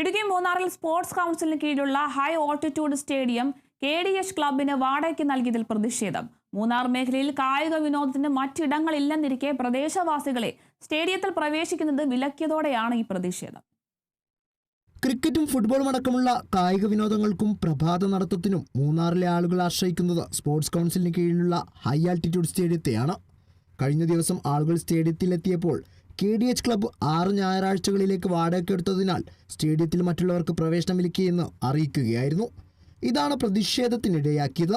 ഇടുക്കി മൂന്നാറിൽ സ്പോർട്സ് കൗൺസിലിന് കീഴിലുള്ള high altitude stadium KDH ക്ലബിന് വാടകയ്ക്ക് നൽകിയതിൽ പ്രതിഷേധം. മൂന്നാർ മേഖലയിൽ കായിക വിനോദത്തിന് മറ്റിടങ്ങളില്ലെന്നിരിക്കെ പ്രദേശവാസികളെ സ്റ്റേഡിയത്തിൽ പ്രവേശിക്കുന്നത് വിലക്കിയതോടെയാണ് ഈ പ്രതിഷേധം. ക്രിക്കറ്റും ഫുട്ബോളും അടക്കമുള്ള കായിക വിനോദങ്ങൾക്കും പ്രഭാത നടത്തത്തിനും മൂന്നാറിലെ ആളുകൾ ആശ്രയിക്കുന്നത് സ്പോർട്സ് കൗൺസിലിന് കീഴിലുള്ള ഹൈ ആൾട്ടിറ്റ്യൂഡ് സ്റ്റേഡിയത്തെയാണ്. കഴിഞ്ഞ ദിവസം ആളുകൾ സ്റ്റേഡിയത്തിലെത്തിയപ്പോൾ KDH ക്ലബ്ബ് 6 ഞായറാഴ്ചകളിലേക്ക് വാടകയ്ക്കെടുത്തതിനാൽ സ്റ്റേഡിയത്തിൽ മറ്റുള്ളവർക്ക് പ്രവേശനം വിലക്കിയെന്ന് അറിയിക്കുകയായിരുന്നു. ഇതാണ് പ്രതിഷേധത്തിനിടയാക്കിയത്.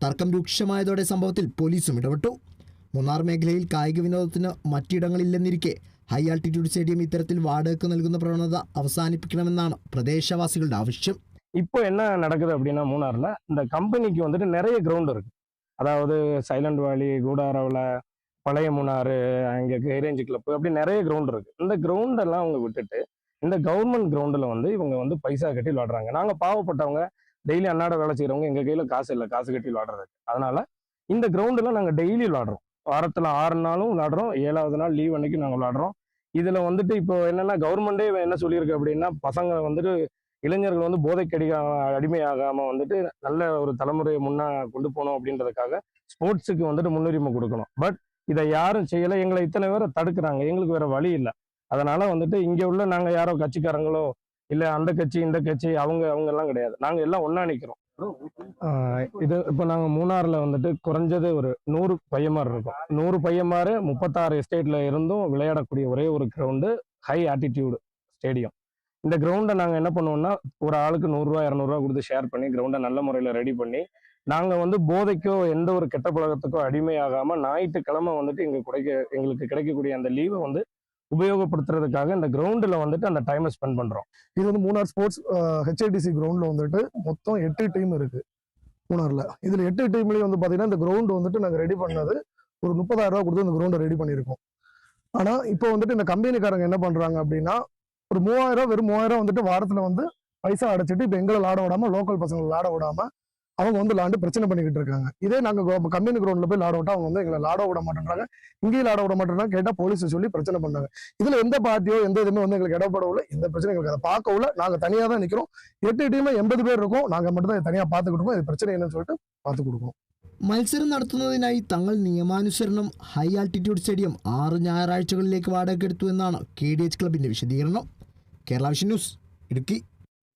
തർക്കം രൂക്ഷമായതോടെ സംഭവത്തിൽ പോലീസും ഇടപെട്ടു. മൂന്നാർ മേഖലയിൽ കായിക വിനോദത്തിന് മറ്റിടങ്ങളില്ലെന്നിരിക്കെ ഹൈ ആൾട്ടിറ്റ്യൂഡ് സ്റ്റേഡിയം ഇത്തരത്തിൽ വാടകയ്ക്ക് നൽകുന്ന പ്രവണത അവസാനിപ്പിക്കണമെന്നാണ് പ്രദേശവാസികളുടെ ആവശ്യം. இப்போ என்ன நடக்குது அப்படின்னா மூணாரில் இந்த கம்பெனிக்கு வந்துட்டு நிறைய கிரவுண்ட் இருக்குது. அதாவது சைலண்ட் வேலி, கூடாராவில், பழைய மூணாறு, அங்கே ஹைரேஞ்ச் கிளப்பு, அப்படி நிறைய கிரவுண்ட் இருக்குது. இந்த கிரவுண்டெல்லாம் அவங்க விட்டுட்டு இந்த கவர்மெண்ட் கிரவுண்டில் வந்து இவங்க வந்து பைசா கட்டி விளாடுறாங்க. நாங்கள் பாவப்பட்டவங்க, டெய்லி அன்னாட வேலை செய்கிறவங்க, எங்கள் கையில் காசு இல்லை காசு கட்டி விளாடுறதுக்கு. அதனால இந்த கிரவுண்டில் நாங்கள் டெய்லி விளாடுறோம். வாரத்தில் 6 நாளும் விளாடுறோம். 7வது நாள் லீவ் அன்னைக்கு நாங்கள் விளாடுறோம். இதில் வந்துட்டு இப்போ என்னென்னா கவர்மெண்ட்டே என்ன சொல்லியிருக்கு அப்படின்னா, பசங்க வந்துட்டு இளைஞர்கள் வந்து போதைக்கு அடிமையாகாமல் வந்துட்டு நல்ல ஒரு தலைமுறையை முன்னே கொண்டு போகணும் அப்படின்றதுக்காக ஸ்போர்ட்ஸுக்கு வந்துட்டு முன்னுரிமை கொடுக்கணும். பட் இதை யாரும் செய்யலை. எங்களை இத்தனை பேரை தடுக்கிறாங்க. எங்களுக்கு வேற வழி இல்லை. அதனால வந்துட்டு இங்கே உள்ள நாங்கள் யாரோ கட்சிக்காரங்களோ இல்லை அந்த கட்சி இந்த கட்சி அவங்க எல்லாம் கிடையாது. நாங்கள் எல்லாம் ஒன்றா நிற்கிறோம். இது இப்போ நாங்கள் மூணாறில் வந்துட்டு குறைஞ்சது ஒரு 100 பையன்மார் இருக்கும். 100 பையன்மார் 36 எஸ்டேட்டில் இருந்தும் விளையாடக்கூடிய ஒரே ஒரு கிரவுண்டு ஹை ஆட்டிடியூடு ஸ்டேடியம். இந்த கிரவுண்டை நாங்கள் என்ன பண்ணுவோம்னா, ஒரு ஆளுக்கு 100 ரூபா 200 ரூபா கொடுத்து ஷேர் பண்ணி கிரவுண்டை நல்ல முறையில் ரெடி பண்ணி நாங்கள் வந்து போதைக்கோ எந்த ஒரு கெட்ட பழக்கத்துக்கோ அடிமையாகாமல் ஞாயிற்றுக்கிழமை வந்துட்டு எங்களுக்கு கிடைக்கக்கூடிய அந்த லீவை வந்து உபயோகப்படுத்துறதுக்காக இந்த கிரவுண்டில் வந்துட்டு அந்த டைமை ஸ்பெண்ட் பண்ணுறோம். இது வந்து மூணார் ஸ்போர்ட்ஸ் HITC கிரவுண்டில் வந்துட்டு மொத்தம் 8 டீம் இருக்குது மூணாரில். இதில் 8 டீம்லேயும் வந்து பார்த்தீங்கன்னா இந்த கிரவுண்டு வந்துட்டு நாங்கள் ரெடி பண்ணது ஒரு 30,000 ரூபா கொடுத்து இந்த கிரவுண்டை ரெடி பண்ணியிருக்கோம். ஆனால் இப்போ வந்துட்டு இந்த கம்பெனிக்காரங்க என்ன பண்ணுறாங்க அப்படின்னா, ஒரு 3000 வெறும் 3000 வந்துட்டு வாரத்தில் வந்து பைசா அடைச்சிட்டு இப்போ எங்களை விளாட விடாமல், லோக்கல் பசங்களை விளாட விடாமல் அவங்க வந்து விளாண்டு பிரச்சனை பண்ணிக்கிட்டு இருக்காங்க. இதே நாங்கள் கம்பெனி கிரவுண்டில் போய் விளாட விட்டா அவங்க வந்து எங்களை விளாட விட மாட்டேன்றாங்க. இங்கேயும் விளாட விட மாட்டேன்றாங்க. கேட்டால் போலீஸ் சொல்லி பிரச்சனை பண்ணாங்க. இதில் எந்த பார்ட்டியோ எந்த இதுவுமே வந்து எங்களுக்கு இடப்படவில்லை. எந்த பிரச்சனை எங்களுக்கு அதை பார்க்கவில்லை. நாங்கள் தனியாக தான் நிற்கிறோம். 8 டீமில் 80 பேர் இருக்கும். நாங்கள் மட்டும் தான் தனியாக பார்த்துக்கிட்டு இருக்கோம். இது பிரச்சனை என்னன்னு சொல்லிட்டு பார்த்து കൊടുക്കും. മത്സരം നടത്തുന്നതിനായി തങ്ങൾ നിയമാനുസരണം ഹൈ ആൾട്ടിറ്റ്യൂഡ് സ്റ്റേഡിയം 6 ഞായറാഴ്ചകളിലേക്ക് വാടകയ്ക്കെടുത്തു എന്നാണ് KDH ക്ലബിന്റെ വിശദീകരണം. Kerala vision news, Idukki.